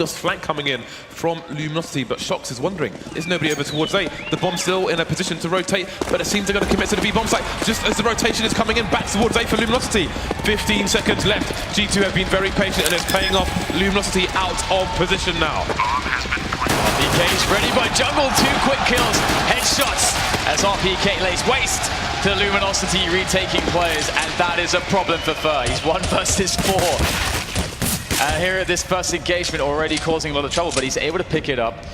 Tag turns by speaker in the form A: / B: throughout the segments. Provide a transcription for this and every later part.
A: humongous flank coming in from Luminosity, but Shox is wondering, is nobody over towards A? The bomb's still in a position to rotate, but it seems they're going to commit to the B bomb site just as the rotation is coming in back towards A for Luminosity. 15 seconds left. G2 have been very patient and it's paying off. Luminosity out of position now.
B: RPK's ready by Jungle, 2 quick kills, headshots as RPK lays waste to Luminosity, retaking players, and that is a problem for Fur. He's 1 versus 4. And here at this first engagement already causing a lot of trouble, but he's able to pick it up.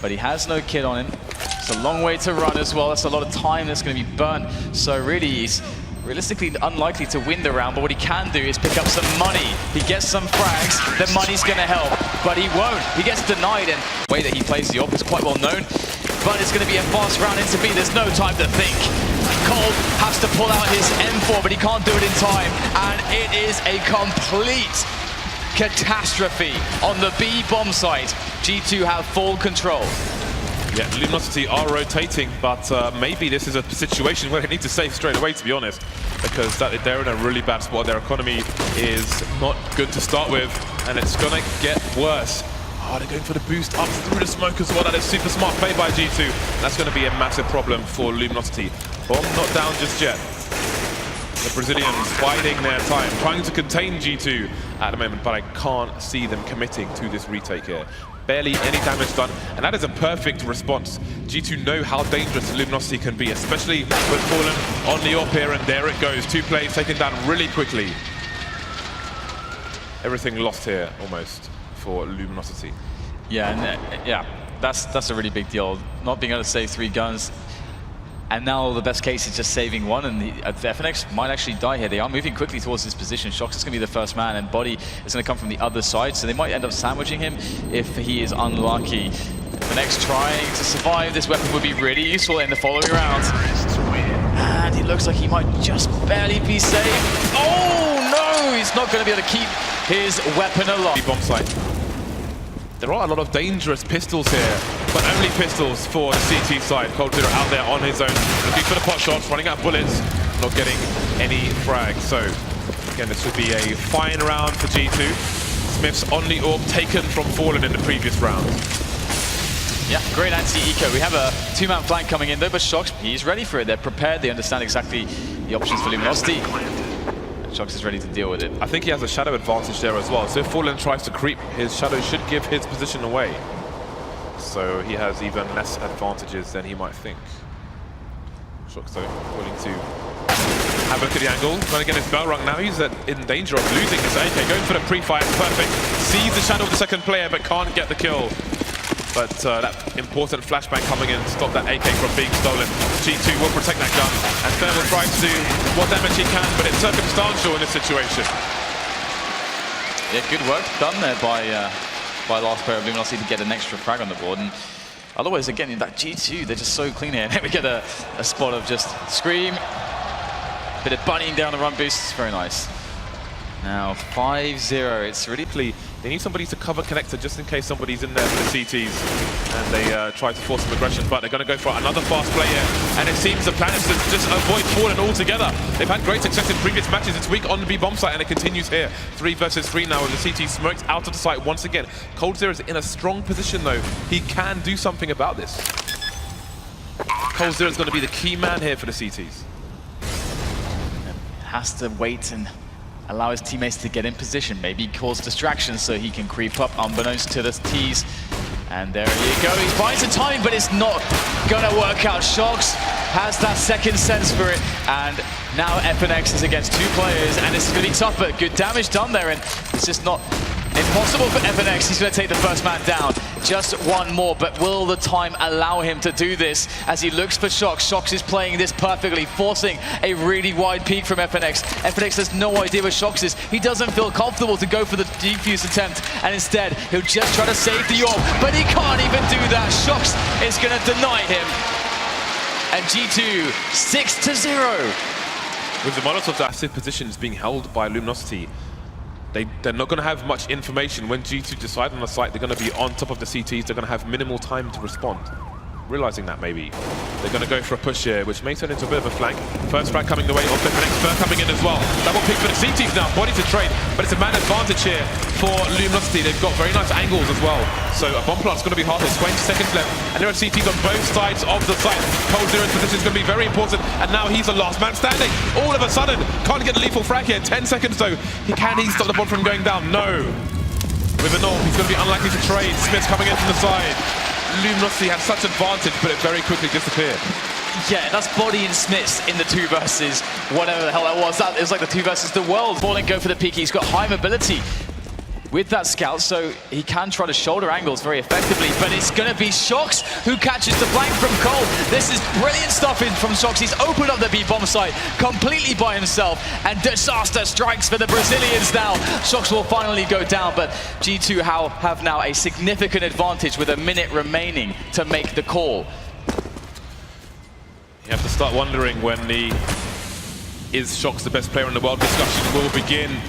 B: But he has no kid on him. It's a long way to run as well. That's a lot of time that's going to be burnt. So really he's realistically unlikely to win the round, but what he can do is pick up some money. He gets some frags, the money's going to help, but he won't. He gets denied, and the way that he plays the op is quite well known, but it's going to be a fast round into B. There's no time to think. Cole has to pull out his M4, but he can't do it in time, and it is a complete catastrophe on the B bomb site. G2 have full control.
A: Yeah, Luminosity are rotating, but maybe this is a situation where they need to save straight away, to be honest, because they're in a really bad spot. Their economy is not good to start with, and it's going to get worse. Oh, they're going for the boost up through the smoke as well. That is super smart play by G2. That's going to be a massive problem for Luminosity. Bomb not down just yet. The Brazilians biding their time, trying to contain G2 at the moment, but I can't see them committing to this retake here. Barely any damage done, and that is a perfect response. G2 know how dangerous Luminosity can be, especially with Fallen on the op here, and there it goes. 2 plays taken down really quickly. Everything lost here, almost, for Luminosity.
B: Yeah, and that's a really big deal. Not being able to save 3 guns. And now the best case is just saving 1, and the FNX might actually die here. They are moving quickly towards this position. Shox is going to be the first man, and Body is going to come from the other side, so they might end up sandwiching him if he is unlucky. FNX trying to survive. This weapon would be really useful in the following rounds. And it looks like he might just barely be safe. Oh no! He's not going to be able to keep his weapon alive.
A: Bomb site. There are a lot of dangerous pistols here, but only pistols for the CT side. Cold0 out there on his own, looking for the pot shots, running out of bullets, not getting any frags. So, again, this would be a fine round for G2. Smith's on the orb taken from Fallen in the previous round.
B: Yeah, great anti-eco. We have a 2-man flank coming in though, but Shox, he's ready for it. They're prepared, they understand exactly the options for Luminosity. Shox is ready to deal with it.
A: I think he has a shadow advantage there as well. So if Fallen tries to creep, his shadow should give his position away. So he has even less advantages than he might think. Shox though, willing to have a look at the angle. Trying to get his bell rung now. He's in danger of losing his AK. Going for the pre-fire, perfect. Sees the shadow of the second player, but can't get the kill. But that important flashbang coming in to stop that AK from being stolen. G2 will protect that gun, and Thermal tries to do what damage he can, but it's circumstantial in this situation.
B: Yeah, good work done there by last player of Luminosity to get an extra frag on the board. And otherwise, again, in that G2, they're just so clean here. And then we get a spot of just Scream, bit of bunnying down the run boost. It's very nice. Now 5-0. It's really
A: they need somebody to cover connector just in case somebody's in there for the CTs and they try to force some aggression, but they're going to go for another fast play here, and it seems the plan is to just avoid Fallen altogether. They've had great success in previous matches. It's weak on the B bomb site, and it continues here. 3 versus 3 now with the CT smoked out of the site once again. Cold0 is in a strong position though. He can do something about this. Cold0 is going to be the key man here for the CTs.
B: Has to wait and allow his teammates to get in position, maybe cause distractions so he can creep up unbeknownst to the T's. And there you go, he's buying some time, but it's not gonna work out. Shox has that second sense for it, and now FNX is against 2 players, and this is gonna be tougher. Good damage done there, and it's just not impossible for FNX. He's gonna take the first man down. Just 1 more, but will the time allow him to do this as he looks for Shox? Shox is playing this perfectly, forcing a really wide peek from FNX. FNX has no idea where Shox is. He doesn't feel comfortable to go for the defuse attempt, and instead, he'll just try to save the orb, but he can't even do that. Shox is gonna deny him. And G2, 6-0.
A: With the Molotov active positions being held by Luminosity, they're not going to have much information when G2 decide on the site. They're going to be on top of the CTs. They're going to have minimal time to respond. realizing that maybe. They're going to go for a push here, which may turn into a bit of a flank. First flank coming the way of Expert coming in as well. Double pick for the CTs now, body to trade, but it's a man advantage here for Luminosity. They've got very nice angles as well. So a bomb plant's going to be hard. There's 20 seconds left, and there are CTs on both sides of the site. Cold Zero's position is going to be very important, and now he's the last man standing. All of a sudden, can't get a lethal frag here. 10 seconds though. Can he stop the bomb from going down? No. With a norm, he's going to be unlikely to trade. Smith's coming in from the side. Luminosity had such advantage, but it very quickly disappeared.
B: Yeah, that's Body and Smiths in the 2 versus whatever the hell that was. That is like the 2 versus the world. Falling go for the peak. He's got high mobility with that scout, so he can try to shoulder angles very effectively, but it's going to be Shox who catches the flank from Cole. This is brilliant stuff from Shox. He's opened up the B-bomb site completely by himself, and disaster strikes for the Brazilians now. Shox will finally go down, but G2 have now a significant advantage with a minute remaining to make the call.
A: You have to start wondering when the is Shox the best player in the world discussion will begin.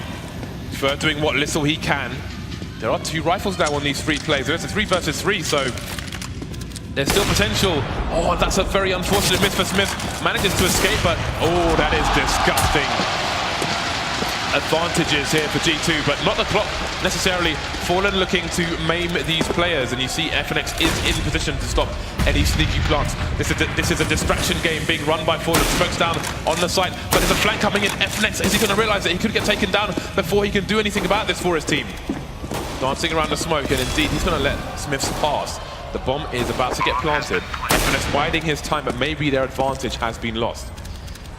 A: For doing what little he can. There are 2 rifles now on these 3 players. It's a 3 versus 3, so there's still potential. Oh, that's a very unfortunate miss for Smith. Manages to escape, but oh, that is disgusting. Advantages here for G2, but not the clock necessarily. Fallen looking to maim these players, and you see FNX is in position to stop any sneaky plants. This is a distraction game being run by Fallen. Smokes down on the site, but there's a flank coming in. FNX, is he going to realize that he could get taken down before he can do anything about this for his team? Dancing around the smoke, and indeed he's going to let Smiths pass. The bomb is about to get planted. FNX biding his time, but maybe their advantage has been lost.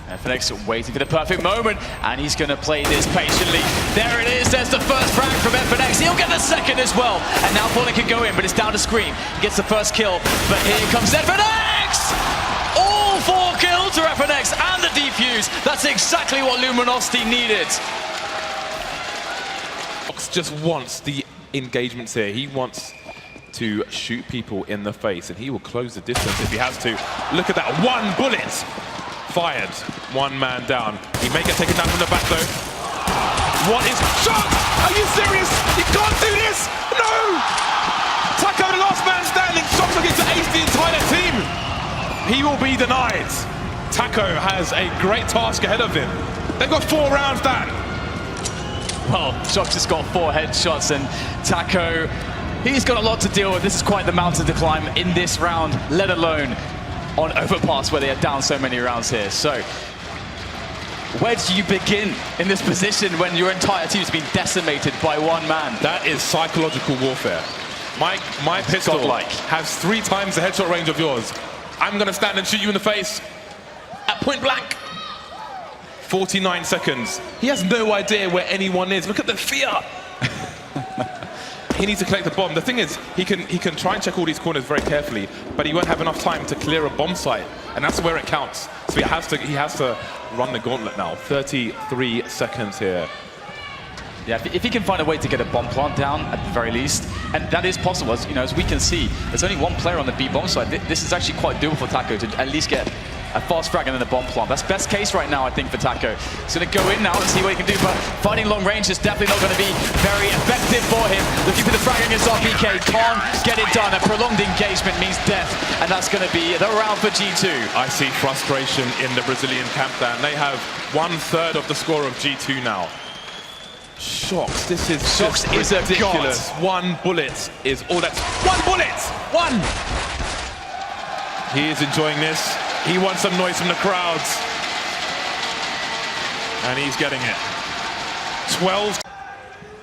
B: FNX waiting for the perfect moment, and he's going to play this patiently. There it is, there's the first frag from FNX. He'll get the second as well, and now Fallen can go in, but it's down to Scream. He gets the first kill, but here comes FNX! All 4 kills to FNX and the defuse. That's exactly what Luminosity needed.
A: Fox just wants the engagements here. He wants to shoot people in the face, and he will close the distance if he has to. Look at that, 1 bullet! Fired, 1 man down. He may get taken down from the back though. What is shot? Are you serious? You can't do this! No! Taco, the last man standing. Shox looking to ace the entire team. He will be denied. Taco has a great task ahead of him. They've got 4 rounds done.
B: Well, Shox has got 4 headshots, and Taco, he's got a lot to deal with. This is quite the mountain to climb in this round, let alone on Overpass, where they are down so many rounds here. So, where do you begin in this position when your entire team has been decimated by 1 man?
A: That is psychological warfare. My pistol has 3 times the headshot range of yours. I'm going to stand and shoot you in the face at point blank. 49 seconds. He has no idea where anyone is. Look at the fear. He needs to collect the bomb. The thing is, he can try and check all these corners very carefully, but he won't have enough time to clear a bomb site, and that's where it counts. So he has to run the gauntlet now. 33 seconds here.
B: Yeah, if he can find a way to get a bomb plant down at the very least, and that is possible, as we can see, there's only 1 player on the B bomb side. This is actually quite doable for Taco to at least get a fast frag and then a bomb plant. That's best case right now, I think, for Taco. He's going to go in now and see what he can do, but fighting long range is definitely not going to be very effective for him. Looking for the frag against RPK, can't get it done. A prolonged engagement means death, and that's going to be the round for G2.
A: I see frustration in the Brazilian camp there, and they have 1/3 of the score of G2 now. Shox, this is
B: Shox is
A: ridiculous.
B: A god.
A: 1 bullet is all that's 1 bullet! 1! He is enjoying this. He wants some noise from the crowds. And he's getting it. 12.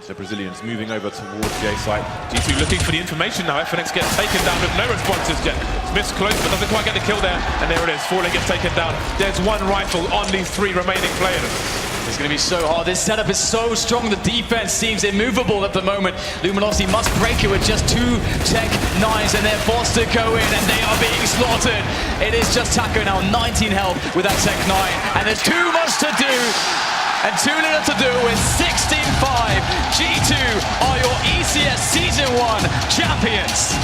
A: The Brazilians moving over towards the A site. G2 looking for the information now. FNX gets taken down with no responses yet. Smith's close but doesn't quite get the kill there. And there it is. Fallen gets taken down. There's 1 rifle on these 3 remaining players.
B: It's going to be so hard. This setup is so strong. The defense seems immovable at the moment. Luminosity must break it with just 2 Tech 9s, and they're forced to go in, and they are being slaughtered. It is just Taco now, 19 health with that Tech 9, and there's too much to do and too little to do with 16-5. G2 are your ECS Season 1 champions.